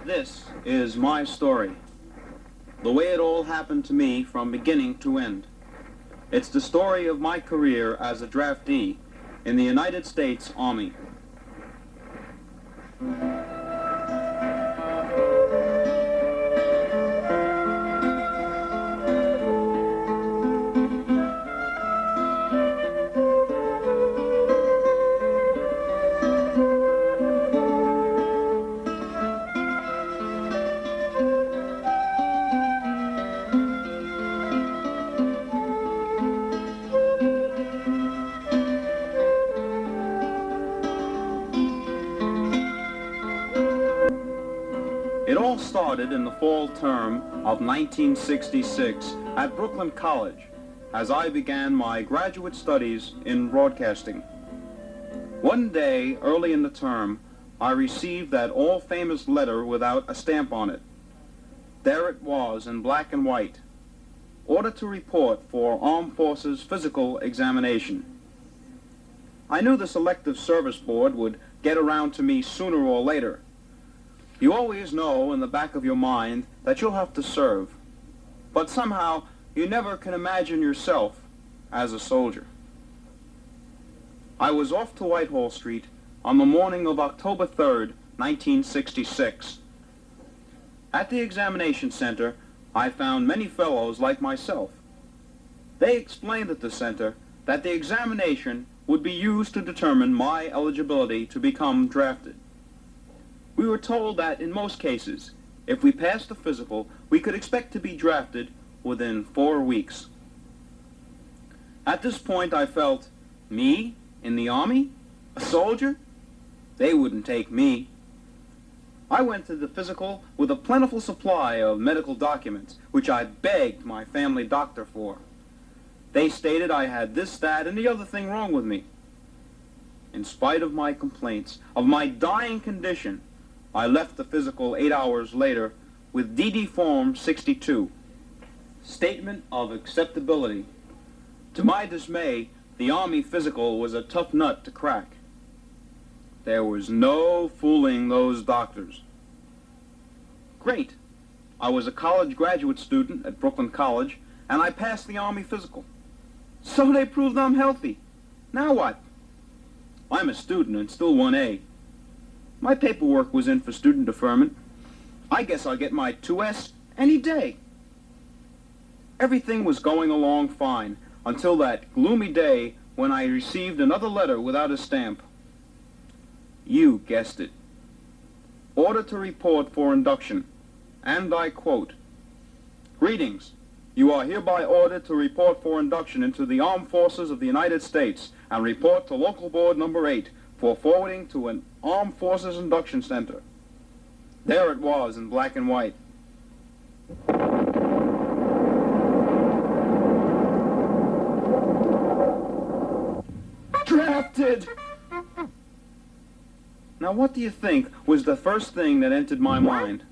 This is my story. The way it all happened to me from beginning to end. It's the story of my career as a draftee in the United States Army. It all started in the fall term of 1966 at Brooklyn College as I began my graduate studies in broadcasting. One day, early in the term, I received that all-famous letter without a stamp on it. There it was in black and white. Order to report for Armed Forces Physical Examination. I knew the Selective Service Board would get around to me sooner or later. You always know in the back of your mind that you'll have to serve, but somehow you never can imagine yourself as a soldier. I was off to Whitehall Street on the morning of October 3rd, 1966. At the examination center, I found many fellows like myself. They explained at the center that the examination would be used to determine my eligibility to become drafted. We were told that in most cases, if we passed the physical, we could expect to be drafted within 4 weeks. At this point, I felt, me in the Army? A soldier? They wouldn't take me. I went to the physical with a plentiful supply of medical documents, which I begged my family doctor for. They stated I had this, that, and the other thing wrong with me. In spite of my complaints of my dying condition, I left the physical 8 hours later with DD Form 62, Statement of Acceptability. To my dismay, the Army physical was a tough nut to crack. There was no fooling those doctors. Great. I was a college graduate student at Brooklyn College, and I passed the Army physical. So they proved I'm healthy. Now what? I'm a student and still 1A. My paperwork was in for student deferment. I guess I'll get my 2S any day. Everything was going along fine until that gloomy day when I received another letter without a stamp. You guessed it. Order to report for induction. And I quote, "Greetings. You are hereby ordered to report for induction into the Armed Forces of the United States and report to Local Board Number 8 for forwarding to an Armed Forces Induction Center." There it was in black and white. Drafted! Now what do you think was the first thing that entered my mind?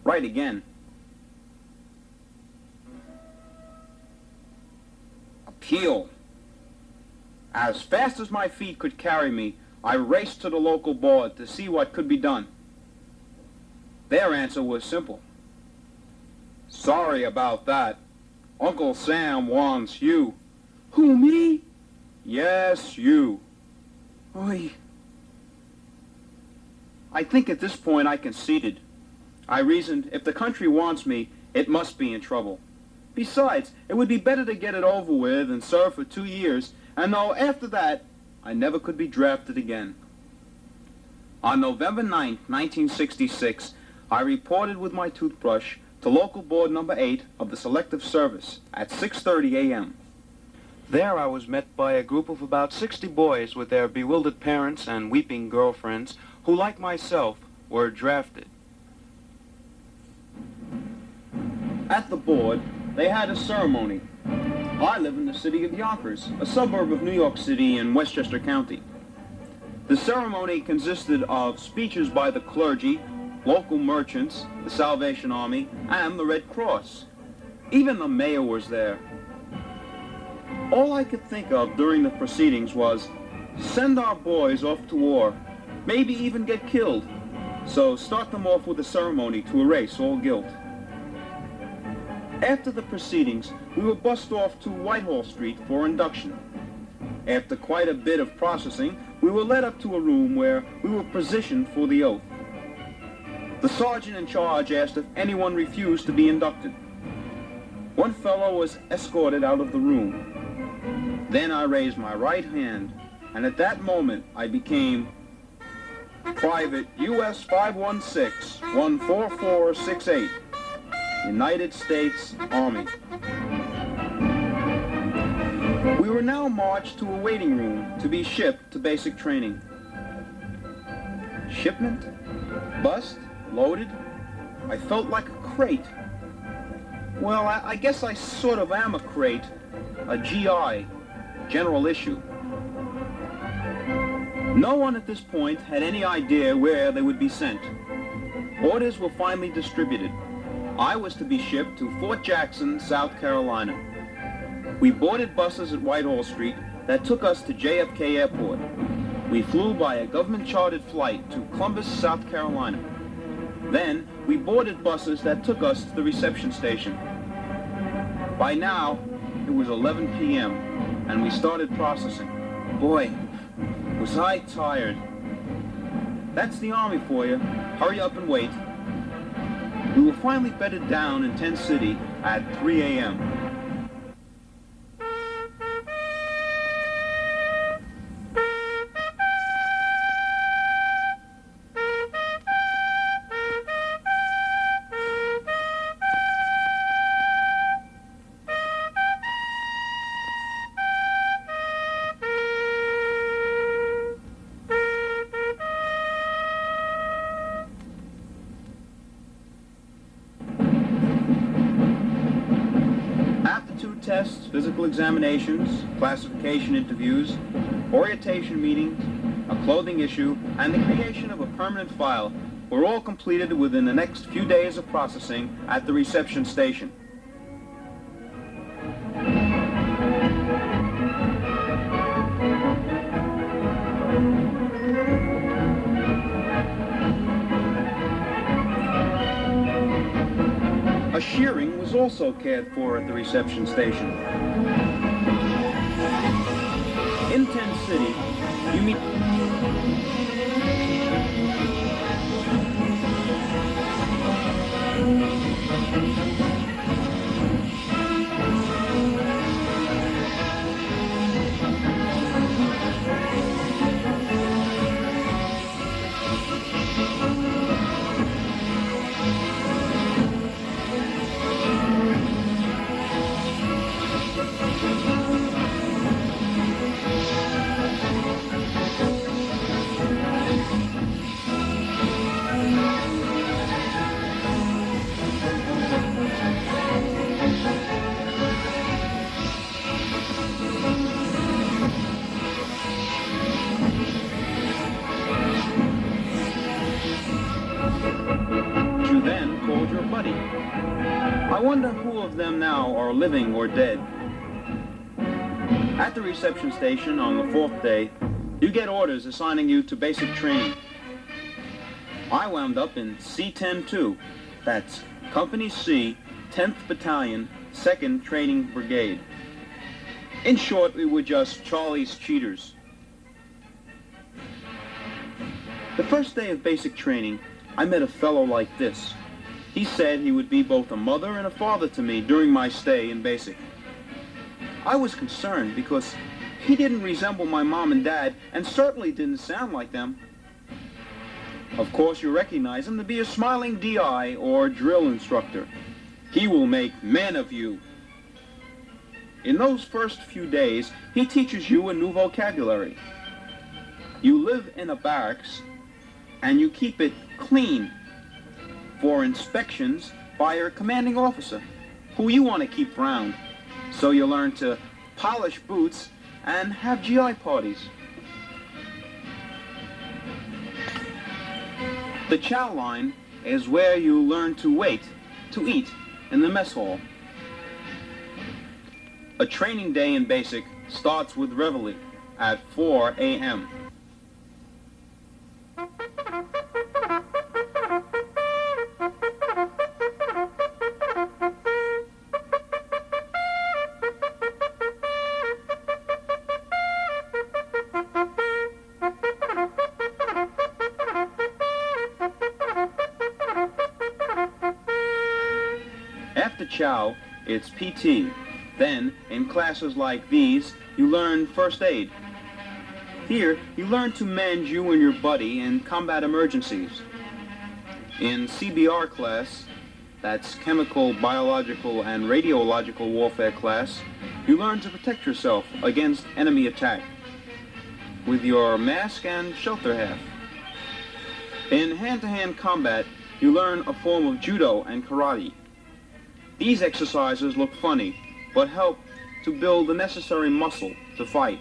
Right again. Appeal. As fast as my feet could carry me, I raced to the local board to see what could be done. Their answer was simple. "Sorry about that. Uncle Sam wants you." "Who, me?" "Yes, you." Oy. I think at this point I conceded. I reasoned, if the country wants me, it must be in trouble. Besides, it would be better to get it over with and serve for 2 years, and know after that, I never could be drafted again. On November 9th, 1966, I reported with my toothbrush to Local Board Number 8 of the Selective Service at 6:30 a.m. There I was met by a group of about 60 boys with their bewildered parents and weeping girlfriends who, like myself, were drafted. At the board, they had a ceremony. I live in the city of Yonkers, a suburb of New York City in Westchester County. The ceremony consisted of speeches by the clergy, local merchants, the Salvation Army, and the Red Cross. Even the mayor was there. All I could think of during the proceedings was, send our boys off to war, maybe even get killed. So start them off with a ceremony to erase all guilt. After the proceedings, we were bussed off to Whitehall Street for induction. After quite a bit of processing, we were led up to a room where we were positioned for the oath. The sergeant in charge asked if anyone refused to be inducted. One fellow was escorted out of the room. Then I raised my right hand, and at that moment I became Private US 516-14468, United States Army. We were now marched to a waiting room to be shipped to basic training. Shipment? Bust? Loaded? I felt like a crate. Well, I guess I sort of am a crate, a GI, general issue. No one at this point had any idea where they would be sent. Orders were finally distributed. I was to be shipped to Fort Jackson, South Carolina. We boarded buses at Whitehall Street that took us to JFK Airport. We flew by a government-chartered flight to Columbus, South Carolina. Then, we boarded buses that took us to the reception station. By now, it was 11 p.m., and we started processing. Boy, was I tired. That's the Army for you. Hurry up and wait. We were finally bedded down in Tent City at 3 a.m. Tests, physical examinations, classification interviews, orientation meetings, a clothing issue, and the creation of a permanent file were all completed within the next few days of processing at the reception station. A shearing was also cared for at the reception station. In Tent City, you meet... I wonder who of them now are living or dead. At the reception station on the 4th day, you get orders assigning you to basic training. I wound up in C-10-2, that's Company C, 10th Battalion, 2nd Training Brigade. In short, we were just Charlie's cheaters. The first day of basic training, I met a fellow like this. He said he would be both a mother and a father to me during my stay in basic. I was concerned because he didn't resemble my mom and dad and certainly didn't sound like them. Of course, you recognize him to be a smiling DI or drill instructor. He will make men of you. In those first few days, he teaches you a new vocabulary. You live in a barracks and you keep it clean for inspections by your commanding officer, who you want to keep around. So you learn to polish boots and have GI parties. The chow line is where you learn to wait to eat in the mess hall. A training day in basic starts with reveille at 4 a.m. After chow, it's PT. Then, in classes like these, you learn first aid. Here, you learn to mend you and your buddy in combat emergencies. In CBR class, that's chemical, biological, and radiological warfare class, you learn to protect yourself against enemy attack with your mask and shelter half. In hand-to-hand combat, you learn a form of judo and karate. These exercises look funny, but help to build the necessary muscle to fight.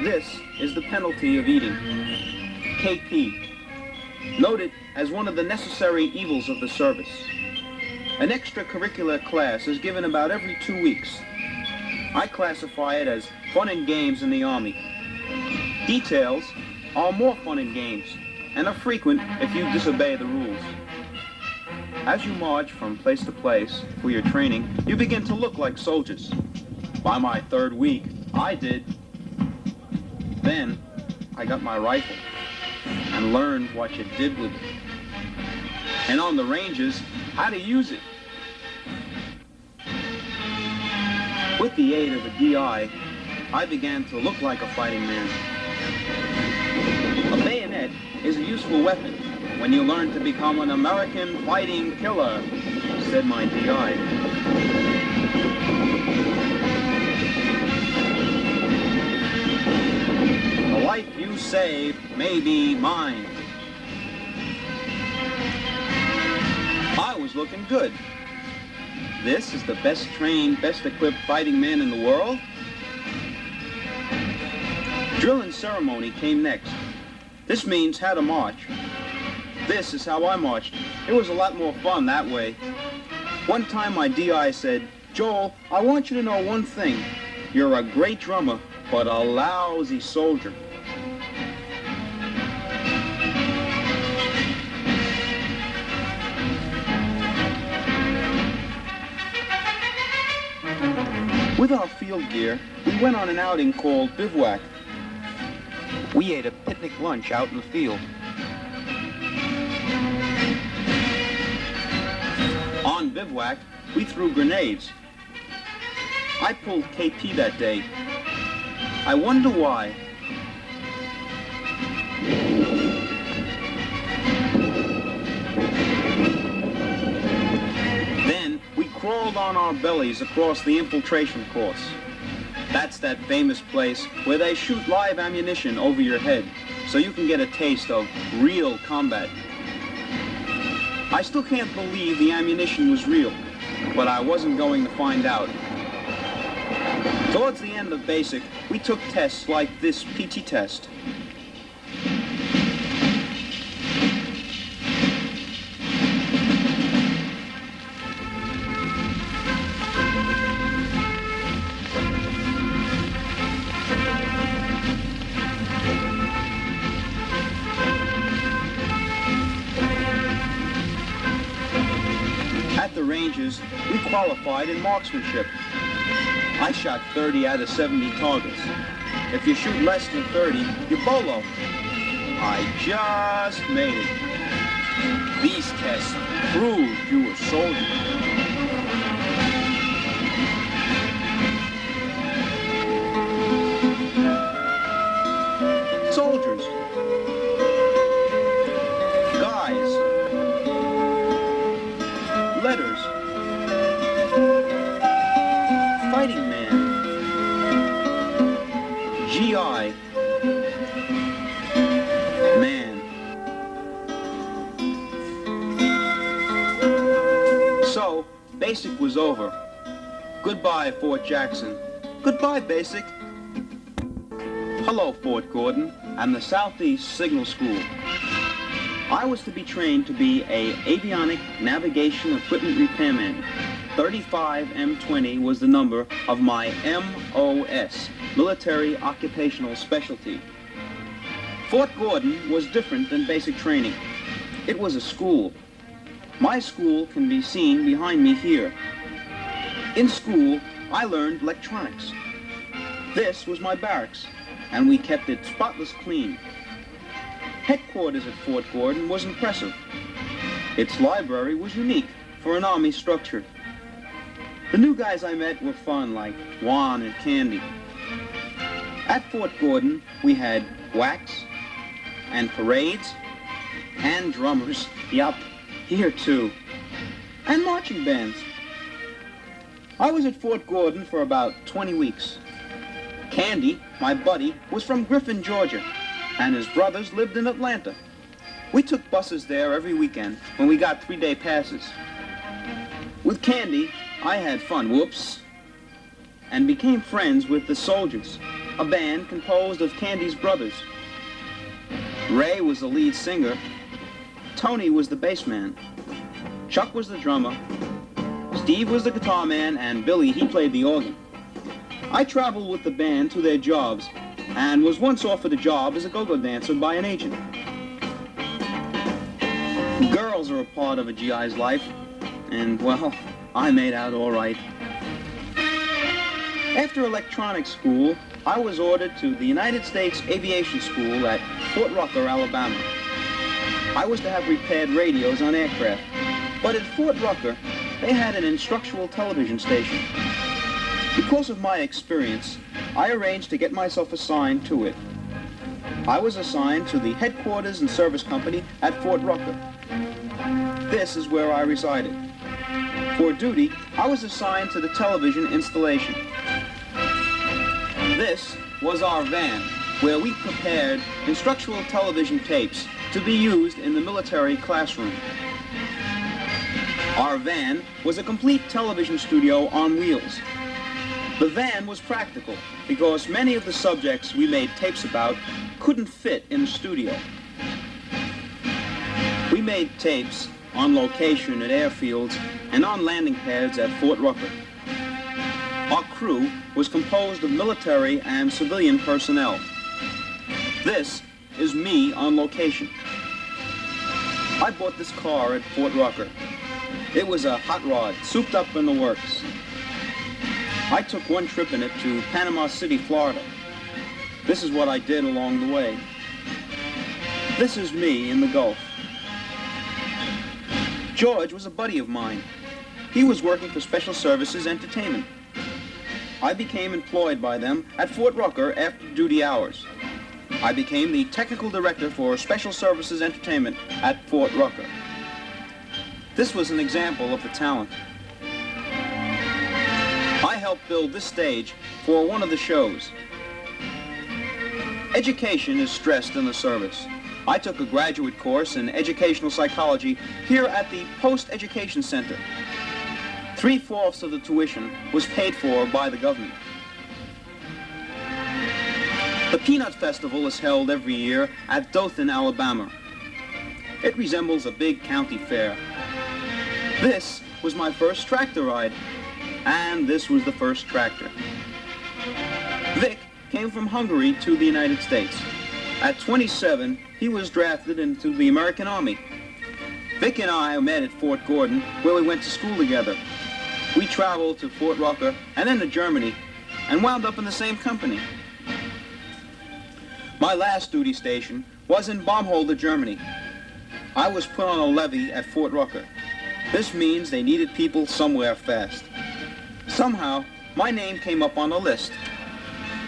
This is the penalty of eating, KP, noted as one of the necessary evils of the service. An extracurricular class is given about every 2 weeks. I classify it as fun and games in the Army. Details are more fun and games, and are frequent if you disobey the rules. As you march from place to place for your training, you begin to look like soldiers. By my 3rd week, I did. Then, I got my rifle and learned what you did with it. And on the ranges, how to use it. With the aid of a DI, I began to look like a fighting man. A bayonet is a useful weapon when you learn to become an American fighting killer, said my DI. The life you save may be mine. I was looking good. This is the best trained, best equipped fighting man in the world? Drill and ceremony came next. This means how to march. This is how I marched. It was a lot more fun that way. One time my DI said, "Joel, I want you to know one thing. You're a great drummer, but a lousy soldier." With our field gear, we went on an outing called bivouac. We ate a picnic lunch out in the field. On bivouac, we threw grenades. I pulled KP that day. I wonder why. Then we crawled on our bellies across the infiltration course. That's that famous place where they shoot live ammunition over your head so you can get a taste of real combat. I still can't believe the ammunition was real, but I wasn't going to find out. Towards the end of basic, we took tests like this PT test. At the ranges, we qualified in marksmanship. I shot 30 out of 70 targets. If you shoot less than 30, you're bolo. I just made it. These tests proved you were a soldier. Soldiers. Guys. Letters. Fighting man. GI. Man. So, basic was over. Goodbye, Fort Jackson. Goodbye, basic. Hello, Fort Gordon and the Southeast Signal School. I was to be trained to be a avionic navigation equipment repairman. 35M20 was the number of my MOS, Military Occupational Specialty. Fort Gordon was different than basic training. It was a school. My school can be seen behind me here. In school, I learned electronics. This was my barracks. and we kept it spotless clean. Headquarters at Fort Gordon was impressive. Its library was unique for an army structure. The new guys I met were fun, like Juan and Candy. At Fort Gordon, we had wax and parades and drummers. Yup, here too. And marching bands. I was at Fort Gordon for about 20 weeks. Candy, my buddy, was from Griffin, Georgia, and his brothers lived in Atlanta. We took buses there every weekend when we got 3-day passes. With Candy, I had fun, whoops, and became friends with the Soldiers, a band composed of Candy's brothers. Ray was the lead singer, Tony was the bass man, Chuck was the drummer, Steve was the guitar man, and Billy, he played the organ. I traveled with the band to their jobs and was once offered a job as a go-go dancer by an agent. Girls are a part of a GI's life, and, well, I made out all right. After electronics school, I was ordered to the United States Aviation School at Fort Rucker, Alabama. I was to have repaired radios on aircraft, but at Fort Rucker, they had an instructional television station. Because of my experience, I arranged to get myself assigned to it. I was assigned to the headquarters and service company at Fort Rucker. This is where I resided. For duty, I was assigned to the television installation. This was our van, where we prepared instructional television tapes to be used in the military classroom. Our van was a complete television studio on wheels. The van was practical because many of the subjects we made tapes about couldn't fit in the studio. We made tapes on location at airfields and on landing pads at Fort Rucker. Our crew was composed of military and civilian personnel. This is me on location. I bought this car at Fort Rucker. It was a hot rod, souped up in the works. I took one trip in it to Panama City, Florida. This is what I did along the way. This is me in the Gulf. George was a buddy of mine. He was working for Special Services Entertainment. I became employed by them at Fort Rucker after duty hours. I became the technical director for Special Services Entertainment at Fort Rucker. This was an example of the talent. I helped build this stage for one of the shows. Education is stressed in the service. I took a graduate course in educational psychology here at the Post-Education Center. 3/4 of the tuition was paid for by the government. The Peanut Festival is held every year at Dothan, Alabama. It resembles a big county fair. This was my first tractor ride, and this was the first tractor. Vic came from Hungary to the United States. At 27, he was drafted into the American Army. Vic and I met at Fort Gordon, where we went to school together. We traveled to Fort Rucker and then to Germany, and wound up in the same company. My last duty station was in Baumholder, Germany. I was put on a levee at Fort Rucker. This means they needed people somewhere fast. Somehow, my name came up on the list.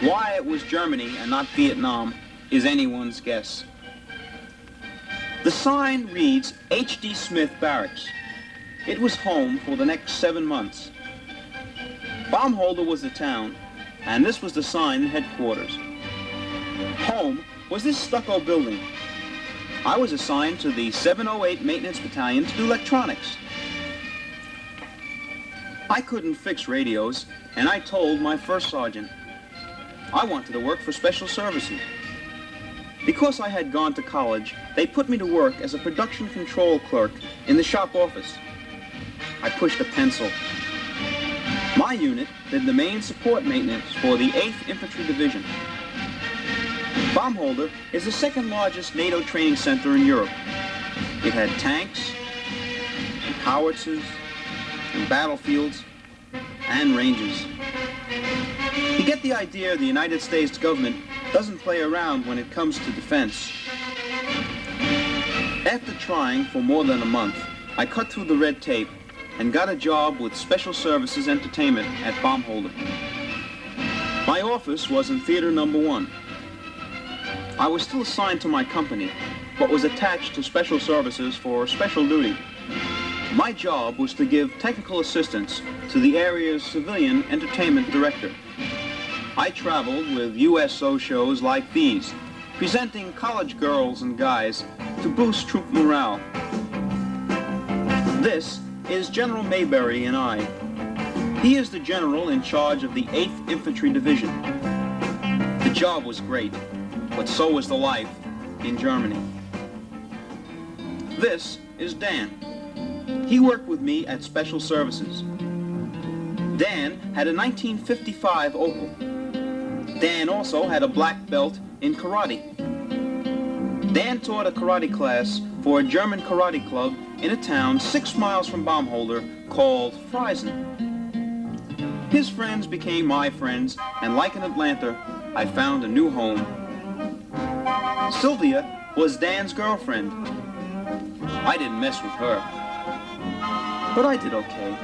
Why it was Germany and not Vietnam is anyone's guess. The sign reads H.D. Smith Barracks. It was home for the next 7 months. Baumholder was the town, and this was the sign headquarters. Home was this stucco building. I was assigned to the 708 Maintenance Battalion to do electronics. I couldn't fix radios, and I told my first sergeant I wanted to work for Special Services. Because I had gone to college, they put me to work as a production control clerk in the shop office. I pushed a pencil. My unit did the main support maintenance for the 8th Infantry Division. Baumholder is the second largest NATO training center in Europe. It had tanks, and howitzers, and battlefields, and ranges. You get the idea the United States government doesn't play around when it comes to defense. After trying for more than a month, I cut through the red tape and got a job with Special Services Entertainment at Baumholder. My office was in Theater Number 1. I was still assigned to my company, but was attached to Special Services for special duty. My job was to give technical assistance to the area's civilian entertainment director. I traveled with USO shows like these, presenting college girls and guys to boost troop morale. This is General Mayberry and I. He is the general in charge of the 8th Infantry Division. The job was great, but so was the life in Germany. This is Dan. He worked with me at Special Services. Dan had a 1955 Opel. Dan also had a black belt in karate. Dan taught a karate class for a German karate club in a town 6 miles from Baumholder called Friesen. His friends became my friends, and like in Atlanta, I found a new home. Sylvia was Dan's girlfriend. I didn't mess with her, but I did okay.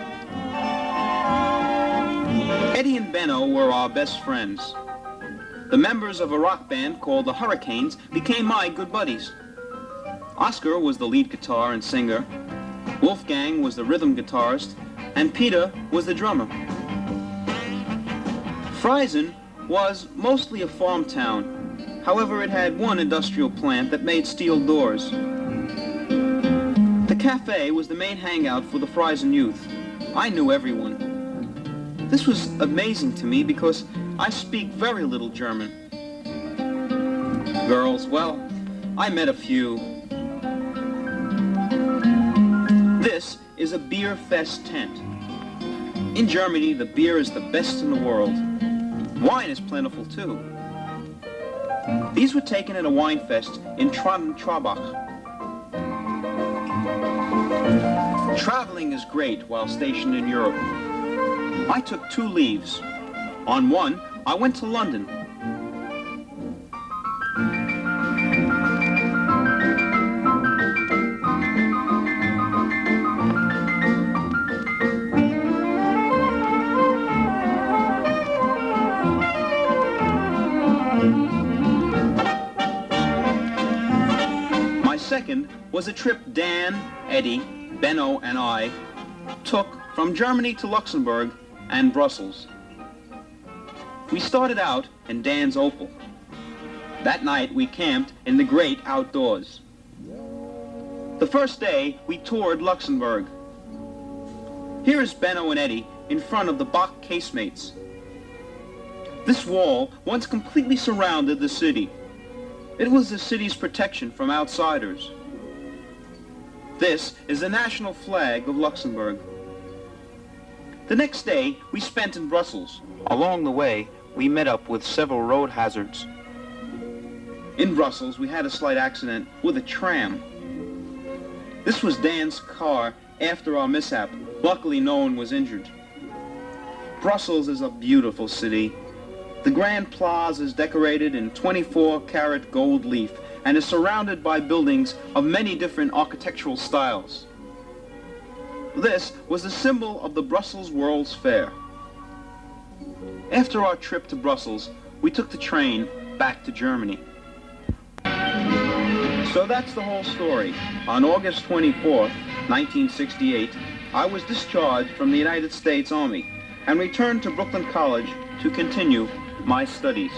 Eddie and Benno were our best friends. The members of a rock band called the Hurricanes became my good buddies. Oscar was the lead guitar and singer, Wolfgang was the rhythm guitarist, and Peter was the drummer. Friesen was mostly a farm town. However, it had one industrial plant that made steel doors. The cafe was the main hangout for the Friesen youth. I knew everyone. This was amazing to me because I speak very little German. Girls, well, I met a few. This is a beer fest tent. In Germany, the beer is the best in the world. Wine is plentiful too. These were taken at a wine fest in Trabach. Traveling is great while stationed in Europe. I took 2 leaves. On one, I went to London. My second was a trip Dan, Eddie, Benno, and I took from Germany to Luxembourg and Brussels. We started out in Dan's Opel. That night we camped in the great outdoors. The first day we toured Luxembourg. Here is Benno and Eddie in front of the Bach casemates. This wall once completely surrounded the city. It was the city's protection from outsiders. This is the national flag of Luxembourg. The next day we spent in Brussels. Along the way, we met up with several road hazards. In Brussels, we had a slight accident with a tram. This was Dan's car after our mishap. Luckily, no one was injured. Brussels is a beautiful city. The Grand Plaza is decorated in 24-karat gold leaf and is surrounded by buildings of many different architectural styles. This was the symbol of the Brussels World's Fair. After our trip to Brussels, we took the train back to Germany. So that's the whole story. On August 24th, 1968, I was discharged from the United States Army and returned to Brooklyn College to continue my studies.